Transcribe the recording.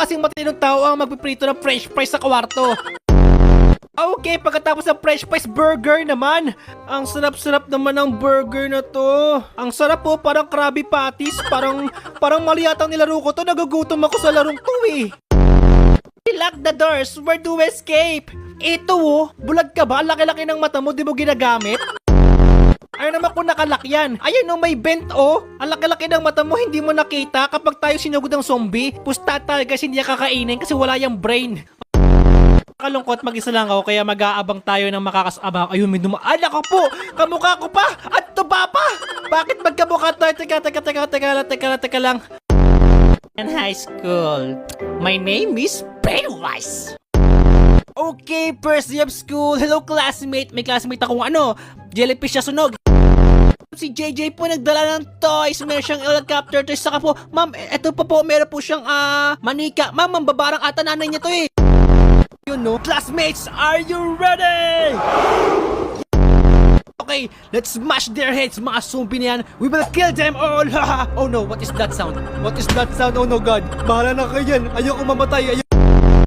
klaseng matinong tao ang magpiprito ng french fries sa kwarto? Okay, pagkatapos ng french fries, burger naman. Ang sarap-sarap naman ng burger na to. Ang sarap po, parang Krabby Patties. Parang mali yatang nilaro ko to. Nagugutom ako sa larong to eh. Lock the doors. Where do we escape? Ito oh, bulag ka ba? Laki-laki ng mata mo, di mo ginagamit? Ayun naman kung nakalak yan. Ayun oh, may bent oh. Ang laki-laki ng mata mo, hindi mo nakita. Kapag tayo sinugod ng zombie, pusta talaga hindi niya kakainin kasi wala yung brain. Kalungkot, mag-isa lang ako kaya mag-aabang tayo ng makakasabang. Ayun, may dumaan ako po. Kamukha ko pa. At tuba pa. Bakit magkamukha tayo? Teka lang. In high school, my name is Pennywise. Okay, first day of school. Hello, classmate. May classmate akong jellyfish na sunog. Si JJ po nagdala ng toys. Meron siyang helicopter toys. Saka po, ma'am, eto pa po, meron po siyang manika. Ma'am, mambabarang ata nanay niya to eh. You know, classmates, are you ready? Okay, let's smash their heads, mga zombie na yan. We will kill them all. Oh no, what is that sound? What is that sound? Oh no God, bahala na kayo yan. Ayoko mamatay.